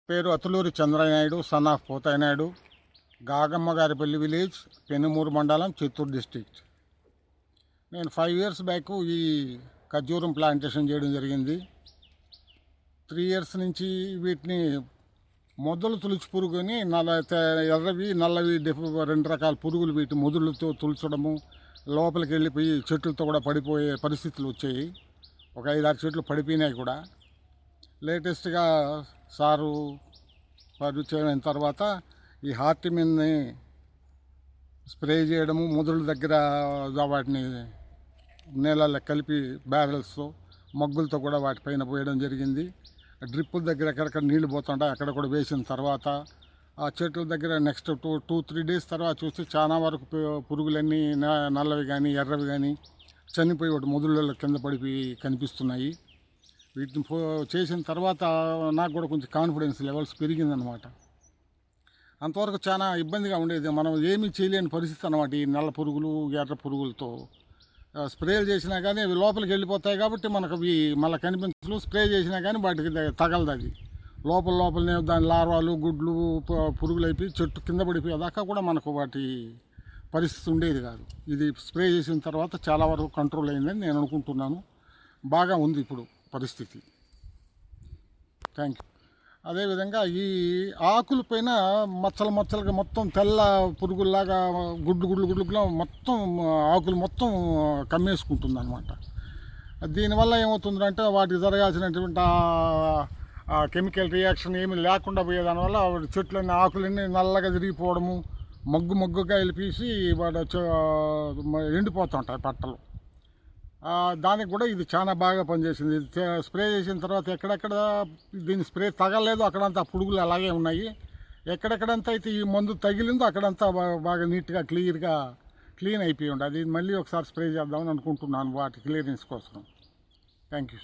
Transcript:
పేరు Athuluri Chandranaidu, son of Pothainaidu, Gagammagaripalli village, Penumuru మండలం, Chittoor district. నేను 5 years బ్యాక్ ఈ ఖర్జూరం ప్లాంటేషన్ చేయడం జరిగింది. 3 years నుంచి వీటిని మొదలు తులుచు పురుగుని ఎర్రవి నల్లవి రెండు రకాల పురుగులు వీటి మొదలుతో తుల్చడము, లోపలికి వెళ్ళిపోయి చెట్లతో కూడా పడిపోయే పరిస్థితులు వచ్చాయి. ఒక 5-6 చెట్లు పడిపోయినాయి కూడా. లేటెస్ట్గా సారు పరిచయం తర్వాత ఈ హార్టిమిన్ని స్ప్రే చేయడము, మొదల దగ్గర వాటిని నీళ్ళల్లో కలిపి బ్యారెల్స్తో మగ్గులతో కూడా వాటిపైన పోయడం జరిగింది. డ్రిప్పుల దగ్గర ఎక్కడెక్కడ నీళ్లు పోతుంటాయి అక్కడ కూడా వేసిన తర్వాత ఆ చెట్ల దగ్గర నెక్స్ట్ 2-3 days తర్వాత చూస్తే చాలా వరకు పురుగులన్నీ నల్లవి కానీ ఎర్రవి కానీ చనిపోయి ఒకటి మొదళ్ళలో కింద పడిపోయి కనిపిస్తున్నాయి. వీటిని చేసిన తర్వాత నాకు కూడా కొంచెం కాన్ఫిడెన్స్ లెవెల్స్ పెరిగిందనమాట. అంతవరకు చాలా ఇబ్బందిగా ఉండేది, మనం ఏమీ చేయలేని పరిస్థితి అనమాట. ఈ నల్ల పురుగులు ఎర్ర పురుగులతో స్ప్రేలు చేసినా కానీ అవి లోపలికి వెళ్ళిపోతాయి కాబట్టి మనకు అవి మళ్ళీ కనిపించలు. స్ప్రే చేసినా కానీ వాటికి తగలదు. అది లోపలనే దాని లార్వాలు గుడ్లు పురుగులు అయిపోయి చెట్టు కింద పడిపోయేదాకా కూడా మనకు వాటి పరిస్థితి ఉండేది కాదు. ఇది స్ప్రే చేసిన తర్వాత చాలా వరకు కంట్రోల్ అయిందని నేను అనుకుంటున్నాను. బాగా ఉంది ఇప్పుడు పరిస్థితి. Thank you. అదేవిధంగా ఈ ఆకుల పైన మచ్చలుగా మొత్తం తెల్ల పురుగుల్లాగా గుడ్లుగా మొత్తం ఆకులు మొత్తం కమ్మేసుకుంటుంది అనమాట. దీనివల్ల ఏమవుతుందంటే వాటికి జరగాల్సినటువంటి కెమికల్ రియాక్షన్ ఏమీ లేకుండా పోయేదానివల్ల చెట్లన్నీ ఆకులన్నీ నల్లగా తిరిగిపోవడము, మగ్గుగా వెళ్ళిపీసి వాడు ఎండిపోతుంటాయి పట్టలు. దానికి కూడా ఇది చాలా బాగా పనిచేసింది. స్ప్రే చేసిన తర్వాత ఎక్కడెక్కడ దీని స్ప్రే తగలేదు అక్కడంతా పురుగులు అలాగే ఉన్నాయి. ఎక్కడెక్కడంతా అయితే ఈ మందు తగిలిందో అక్కడంతా బాగా నీట్గా క్లీన్ అయిపోయి ఉండే. అది మళ్ళీ ఒకసారి స్ప్రే చేద్దామని అనుకుంటున్నాను వాటి క్లియరెన్స్ కోసం. Thank you.